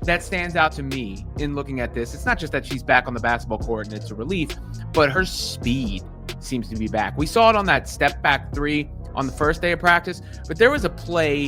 that stands out to me in looking at this. It's not just that she's back on the basketball court and it's a relief, but her speed seems to be back. We saw it on that step back three on the first day of practice, but there was a play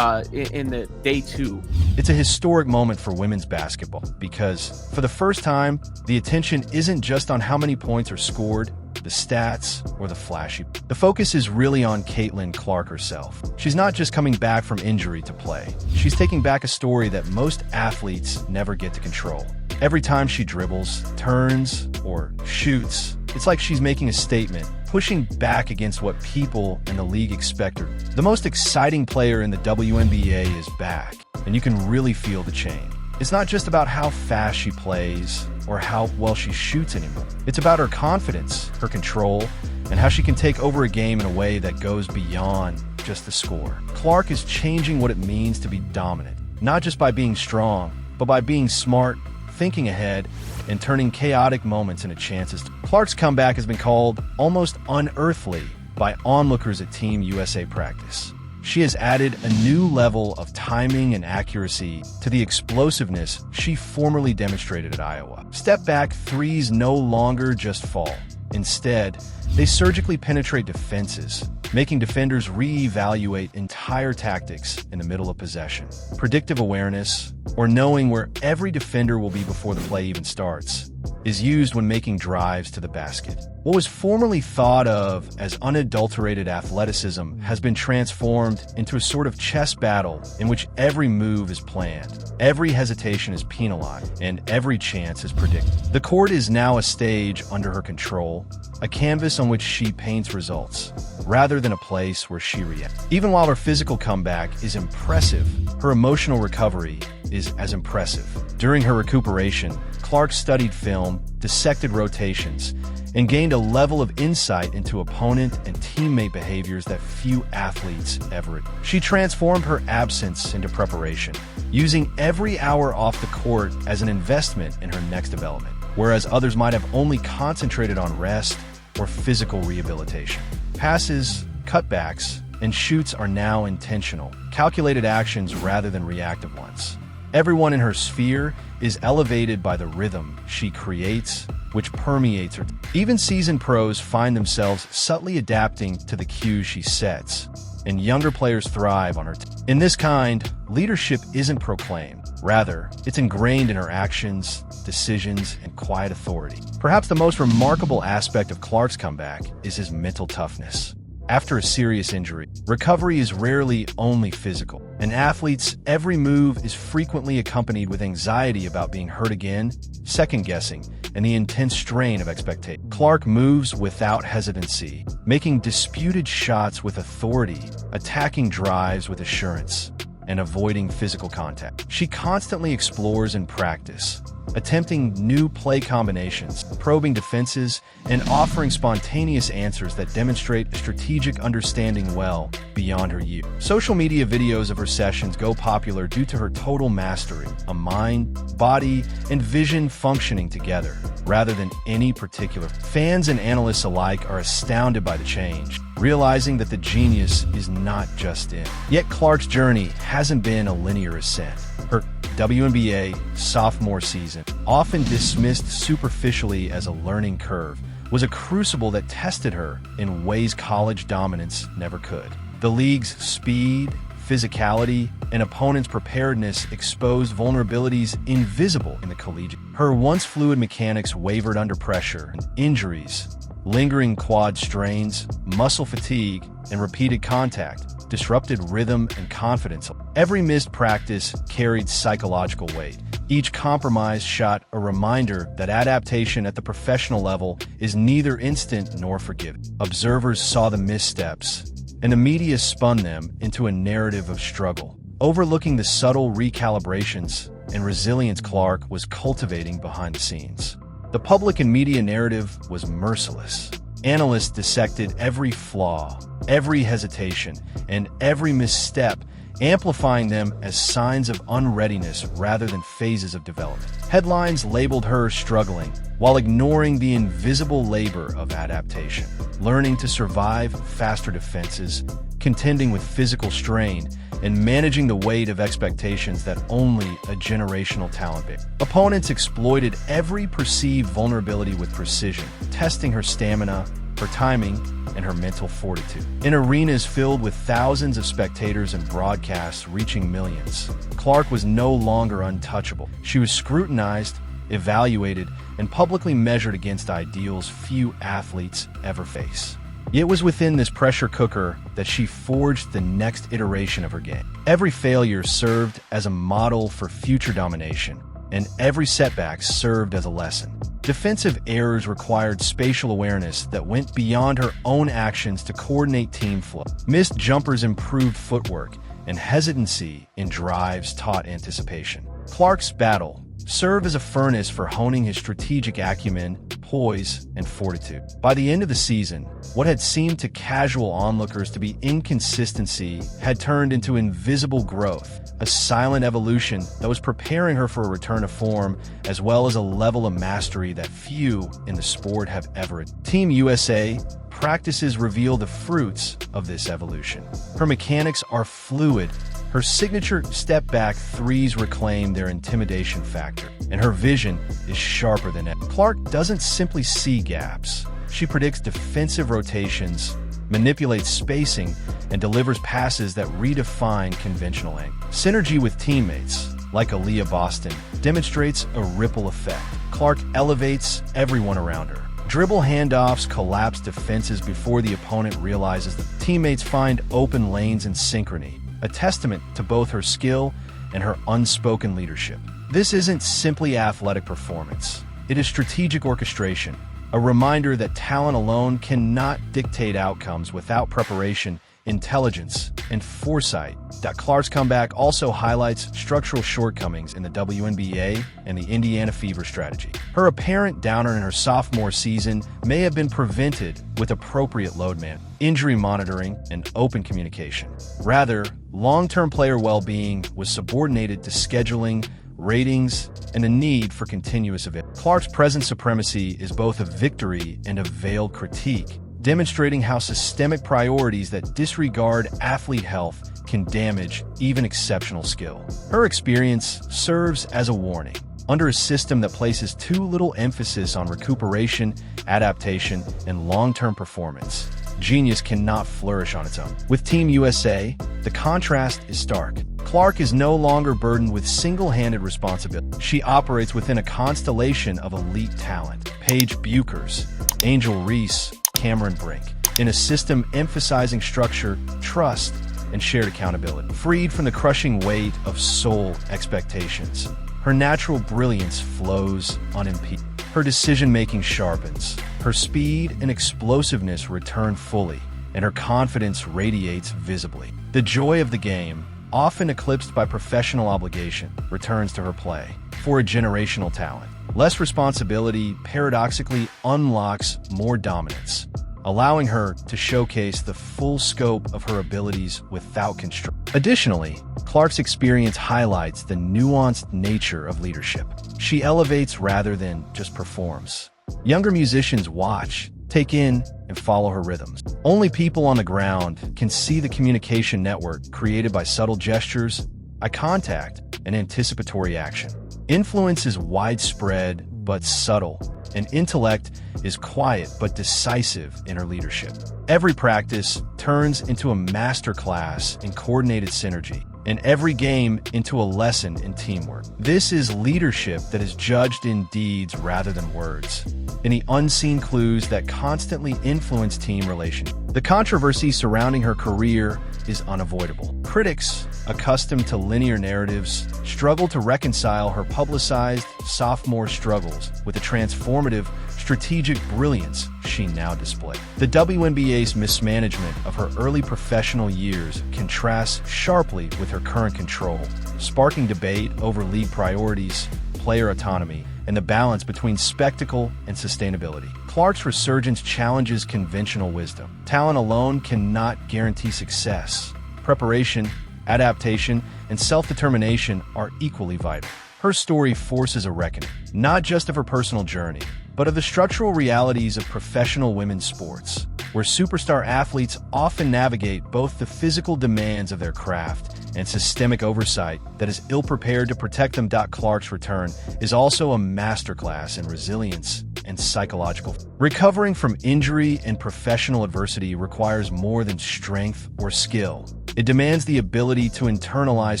in the day two. It's a historic moment for women's basketball because for the first time, the attention isn't just on how many points are scored, the stats, or the flashy. The focus is really on Caitlin Clark herself. She's not just coming back from injury to play. She's taking back a story that most athletes never get to control. Every time she dribbles, turns, or shoots, it's like she's making a statement, pushing back against what people in the league expect her. The most exciting player in the WNBA is back, and you can really feel the change. It's not just about how fast she plays or how well she shoots anymore. It's about her confidence, her control, and how she can take over a game in a way that goes beyond just the score. Clark is changing what it means to be dominant, not just by being strong, but by being smart, thinking ahead, and turning chaotic moments into chances. Clark's comeback has been called almost unearthly by onlookers at Team USA practice. She has added a new level of timing and accuracy to the explosiveness she formerly demonstrated at Iowa. Step-back threes no longer just fall. Instead, they surgically penetrate defenses, making defenders re-evaluate entire tactics in the middle of possession. Predictive awareness, or knowing where every defender will be before the play even starts, is used when making drives to the basket. What was formerly thought of as unadulterated athleticism has been transformed into a sort of chess battle in which every move is planned, every hesitation is penalized, and every chance is predicted. The court is now a stage under her control, a canvas on which she paints results, rather than a place where she reacts. Even while her physical comeback is impressive, her emotional recovery is as impressive. During her recuperation, Clark studied film, dissected rotations, and gained a level of insight into opponent and teammate behaviors that few athletes ever do. She transformed her absence into preparation, using every hour off the court as an investment in her next development, whereas others might have only concentrated on rest or physical rehabilitation. Passes, cutbacks, and shoots are now intentional, calculated actions rather than reactive ones. Everyone in her sphere is elevated by the rhythm she creates, which permeates her. Even seasoned pros find themselves subtly adapting to the cues she sets, and younger players thrive on her. In this kind, leadership isn't proclaimed. Rather, it's ingrained in her actions, decisions, and quiet authority. Perhaps the most remarkable aspect of Clark's comeback is his mental toughness. After a serious injury, recovery is rarely only physical. An athlete's every move is frequently accompanied with anxiety about being hurt again, second-guessing, and the intense strain of expectation. Clark moves without hesitancy, making disputed shots with authority, attacking drives with assurance, and avoiding physical contact. She constantly explores in practice, attempting new play combinations, probing defenses, and offering spontaneous answers that demonstrate a strategic understanding well beyond her years. Social media videos of her sessions go popular due to her total mastery, a mind, body, and vision functioning together, rather than any particular. Fans and analysts alike are astounded by the change, realizing that the genius is not just in. Yet Clark's journey hasn't been a linear ascent. Her WNBA sophomore season, often dismissed superficially as a learning curve, was a crucible that tested her in ways college dominance never could. The league's speed, physicality, and opponents' preparedness exposed vulnerabilities invisible in the collegiate. Her once fluid mechanics wavered under pressure, and injuries, lingering quad strains, muscle fatigue, and repeated contact disrupted rhythm and confidence. Every missed practice carried psychological weight. Each compromised shot a reminder that adaptation at the professional level is neither instant nor forgiving. Observers saw the missteps, and the media spun them into a narrative of struggle, overlooking the subtle recalibrations and resilience Clark was cultivating behind the scenes. The public and media narrative was merciless. Analysts dissected every flaw, every hesitation, and every misstep, amplifying them as signs of unreadiness rather than phases of development. Headlines labeled her struggling, while ignoring the invisible labor of adaptation, learning to survive faster defenses, contending with physical strain, and managing the weight of expectations that only a generational talent bears. Opponents exploited every perceived vulnerability with precision, testing her stamina, her timing, and her mental fortitude. In arenas filled with thousands of spectators and broadcasts reaching millions, Clark was no longer untouchable. She was scrutinized, evaluated, and publicly measured against ideals few athletes ever face. It was within this pressure cooker that she forged the next iteration of her game. Every failure served as a model for future domination, and every setback served as a lesson. Defensive errors required spatial awareness that went beyond her own actions to coordinate team flow. Missed jumpers improved footwork, and hesitancy in drives taught anticipation. Clark's battle served as a furnace for honing his strategic acumen, poise, and fortitude. By the end of the season, what had seemed to casual onlookers to be inconsistency had turned into invisible growth, a silent evolution that was preparing her for a return to form, as well as a level of mastery that few in the sport have ever achieved. Team USA practices reveal the fruits of this evolution. Her mechanics are fluid, her signature step-back threes reclaim their intimidation factor, and her vision is sharper than ever. Clark doesn't simply see gaps. She predicts defensive rotations, manipulates spacing, and delivers passes that redefine conventional angles. Synergy with teammates, like Aaliyah Boston, demonstrates a ripple effect. Clark elevates everyone around her. Dribble handoffs collapse defenses before the opponent realizes that teammates find open lanes in synchrony, a testament to both her skill and her unspoken leadership. This isn't simply athletic performance. It is strategic orchestration, a reminder that talent alone cannot dictate outcomes without preparation, intelligence, and foresight. Clark's comeback also highlights structural shortcomings in the WNBA and the Indiana Fever strategy. Her apparent downer in her sophomore season may have been prevented with appropriate load management, injury monitoring, and open communication. Rather, long-term player well-being was subordinated to scheduling, ratings, and a need for continuous event. Clark's present supremacy is both a victory and a veiled critique, demonstrating how systemic priorities that disregard athlete health can damage even exceptional skill. Her experience serves as a warning. Under a system that places too little emphasis on recuperation, adaptation, and long-term performance, genius cannot flourish on its own. With Team USA, the contrast is stark. Clark is no longer burdened with single-handed responsibility. She operates within a constellation of elite talent: Paige Buchers, Angel Reese, Cameron Brink, in a system emphasizing structure, trust, and shared accountability. Freed from the crushing weight of sole expectations, her natural brilliance flows unimpeded. Her decision-making sharpens, her speed and explosiveness return fully, and her confidence radiates visibly. The joy of the game, often eclipsed by professional obligation, returns to her play. For a generational talent, less responsibility paradoxically unlocks more dominance, allowing her to showcase the full scope of her abilities without constraint. Additionally, Clark's experience highlights the nuanced nature of leadership. She elevates rather than just performs. Younger musicians watch, take in, and follow her rhythms. Only people on the ground can see the communication network created by subtle gestures, eye contact, and anticipatory action. Influence is widespread but subtle, and intellect is quiet but decisive in her leadership. Every practice turns into a masterclass in coordinated synergy, and every game into a lesson in teamwork. This is leadership that is judged in deeds rather than words, in the unseen clues that constantly influence team relationships. The controversy surrounding her career is unavoidable. Critics, accustomed to linear narratives, struggle to reconcile her publicized sophomore struggles with the transformative strategic brilliance she now displays. The WNBA's mismanagement of her early professional years contrasts sharply with her current control, sparking debate over league priorities, player autonomy, and the balance between spectacle and sustainability. Clark's resurgence challenges conventional wisdom. Talent alone cannot guarantee success. Preparation, adaptation, and self-determination are equally vital. Her story forces a reckoning, not just of her personal journey, but of the structural realities of professional women's sports, where superstar athletes often navigate both the physical demands of their craft and systemic oversight that is ill-prepared to protect them. Clark's return is also a masterclass in resilience and psychological. Recovering from injury and professional adversity requires more than strength or skill. It demands the ability to internalize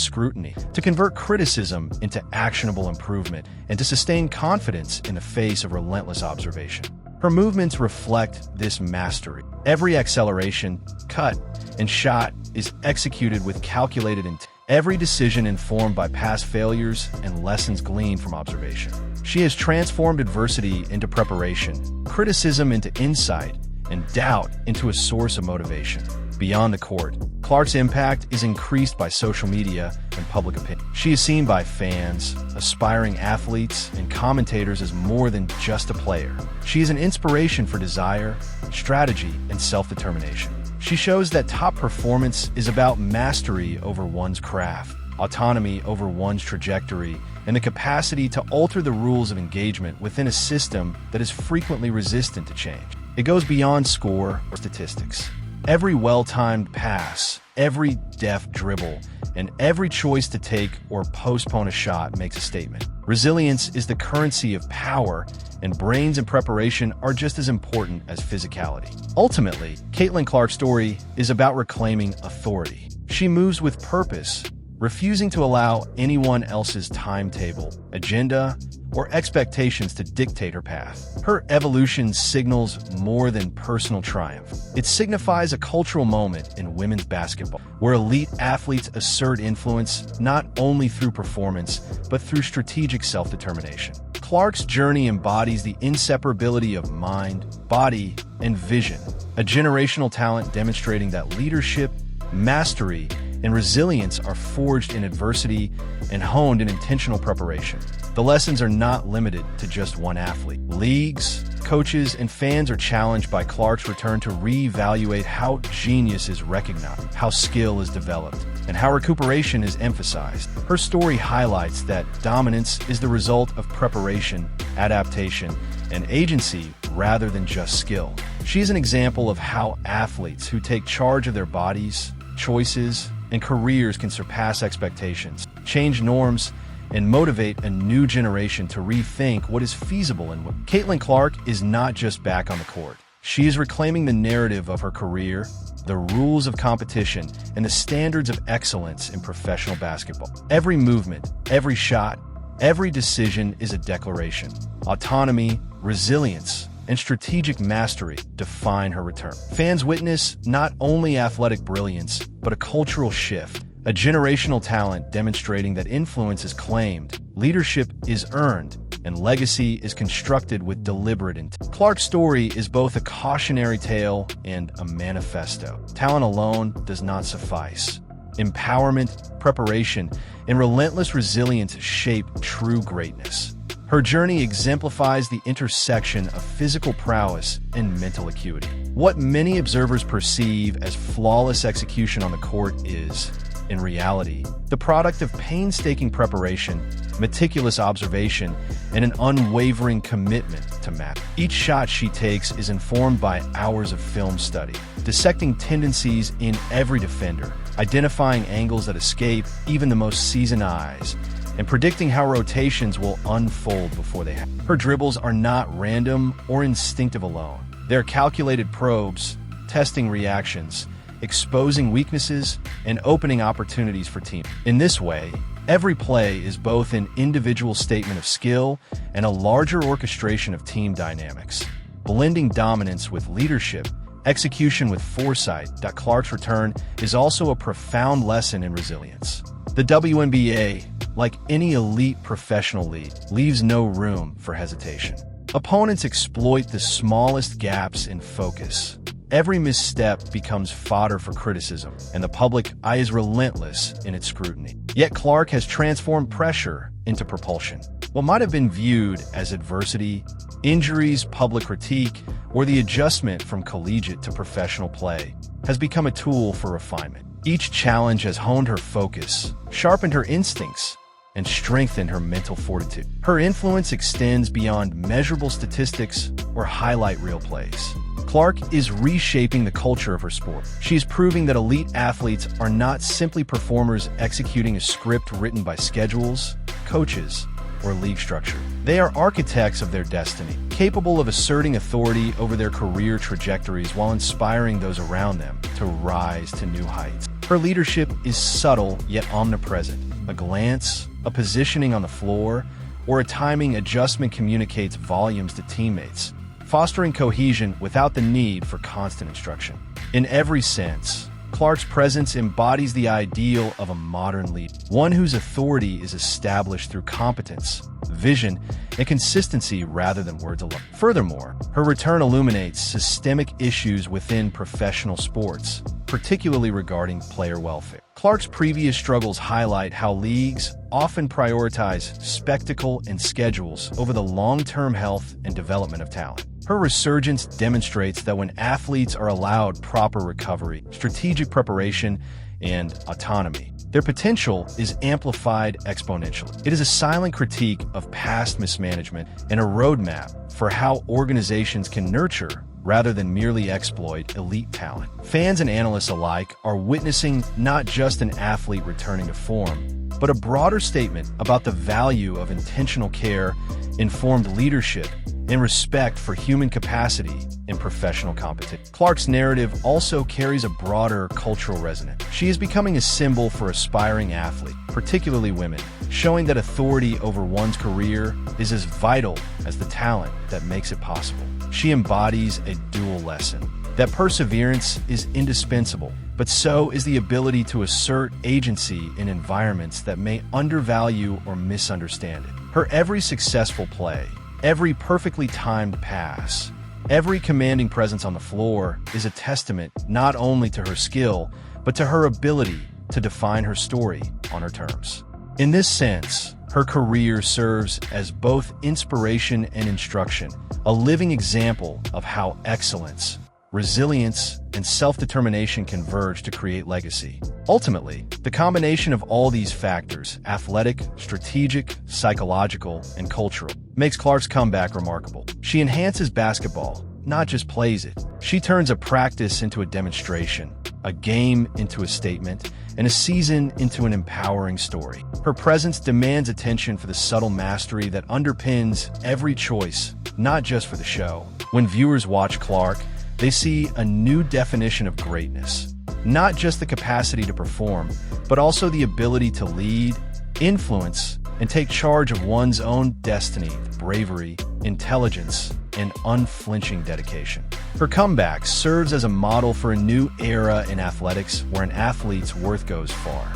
scrutiny, to convert criticism into actionable improvement, and to sustain confidence in the face of relentless observation. Her movements reflect this mastery. Every acceleration, cut, and shot is executed with calculated intent. Every decision informed by past failures and lessons gleaned from observation. She has transformed adversity into preparation, criticism into insight, and doubt into a source of motivation. Beyond the court, Clark's impact is increased by social media and public opinion. She is seen by fans, aspiring athletes, and commentators as more than just a player. She is an inspiration for desire, strategy, and self-determination. She shows that top performance is about mastery over one's craft, autonomy over one's trajectory, and the capacity to alter the rules of engagement within a system that is frequently resistant to change. It goes beyond score or statistics. Every well-timed pass, every deft dribble, and every choice to take or postpone a shot makes a statement. Resilience is the currency of power, and brains and preparation are just as important as physicality. Ultimately, Caitlin Clark's story is about reclaiming authority. She moves with purpose, refusing to allow anyone else's timetable, agenda, or expectations to dictate her path. Her evolution signals more than personal triumph. It signifies a cultural moment in women's basketball, where elite athletes assert influence not only through performance, but through strategic self-determination. Clark's journey embodies the inseparability of mind, body, and vision, a generational talent demonstrating that leadership, mastery, and resilience are forged in adversity and honed in intentional preparation. The lessons are not limited to just one athlete. Leagues, coaches, and fans are challenged by Clark's return to reevaluate how genius is recognized, how skill is developed, and how recuperation is emphasized. Her story highlights that dominance is the result of preparation, adaptation, and agency rather than just skill. She is an example of how athletes who take charge of their bodies, choices, and careers can surpass expectations, change norms, and motivate a new generation to rethink what is feasible in women. Caitlin Clark is not just back on the court. She is reclaiming the narrative of her career, the rules of competition, and the standards of excellence in professional basketball. Every movement, every shot, every decision is a declaration. Autonomy, resilience, and strategic mastery define her return. Fans witness not only athletic brilliance, but a cultural shift, a generational talent demonstrating that influence is claimed, leadership is earned, and legacy is constructed with deliberate intent. Clark's story is both a cautionary tale and a manifesto. Talent alone does not suffice. Empowerment, preparation, and relentless resilience shape true greatness. Her journey exemplifies the intersection of physical prowess and mental acuity. What many observers perceive as flawless execution on the court is, in reality, the product of painstaking preparation, meticulous observation, and an unwavering commitment to matter. Each shot she takes is informed by hours of film study, dissecting tendencies in every defender, identifying angles that escape even the most seasoned eyes, and predicting how rotations will unfold before they happen. Her dribbles are not random or instinctive alone. They're calculated probes, testing reactions, exposing weaknesses, and opening opportunities for teams. In this way, every play is both an individual statement of skill and a larger orchestration of team dynamics. Blending dominance with leadership, execution with foresight, Clark's return is also a profound lesson in resilience. The WNBA, like any elite professional league, leaves no room for hesitation. Opponents exploit the smallest gaps in focus. Every misstep becomes fodder for criticism, and the public eye is relentless in its scrutiny. Yet Clark has transformed pressure into propulsion. What might have been viewed as adversity, injuries, public critique, or the adjustment from collegiate to professional play has become a tool for refinement. Each challenge has honed her focus, sharpened her instincts, and strengthened her mental fortitude. Her influence extends beyond measurable statistics or highlight reel plays. Clark is reshaping the culture of her sport. She is proving that elite athletes are not simply performers executing a script written by schedules, coaches, or league structure. They are architects of their destiny, capable of asserting authority over their career trajectories while inspiring those around them to rise to new heights. Her leadership is subtle yet omnipresent. A glance, a positioning on the floor, or a timing adjustment communicates volumes to teammates, fostering cohesion without the need for constant instruction. In every sense, Clark's presence embodies the ideal of a modern leader, one whose authority is established through competence, vision, and consistency rather than words alone. Furthermore, her return illuminates systemic issues within professional sports, particularly regarding player welfare. Clark's previous struggles highlight how leagues often prioritize spectacle and schedules over the long-term health and development of talent. Her resurgence demonstrates that when athletes are allowed proper recovery, strategic preparation, and autonomy, their potential is amplified exponentially. It is a silent critique of past mismanagement and a roadmap for how organizations can nurture rather than merely exploit elite talent. Fans and analysts alike are witnessing not just an athlete returning to form, but a broader statement about the value of intentional care, informed leadership, and respect for human capacity in professional competition. Clark's narrative also carries a broader cultural resonance. She is becoming a symbol for aspiring athletes, particularly women, showing that authority over one's career is as vital as the talent that makes it possible. She embodies a dual lesson: that perseverance is indispensable, but so is the ability to assert agency in environments that may undervalue or misunderstand it. Her every successful play, every perfectly timed pass, every commanding presence on the floor is a testament not only to her skill, but to her ability to define her story on her terms. In this sense, her career serves as both inspiration and instruction, a living example of how excellence, resilience, and self-determination converge to create legacy. Ultimately, the combination of all these factors, athletic, strategic, psychological, and cultural, makes Clark's comeback remarkable. She enhances basketball, not just plays it. She turns a practice into a demonstration, a game into a statement, and a season into an empowering story. Her presence demands attention for the subtle mastery that underpins every choice, not just for the show. When viewers watch Clark, they see a new definition of greatness. Not just the capacity to perform, but also the ability to lead, influence, and take charge of one's own destiny with bravery, intelligence, and unflinching dedication. Her comeback serves as a model for a new era in athletics where an athlete's worth goes far.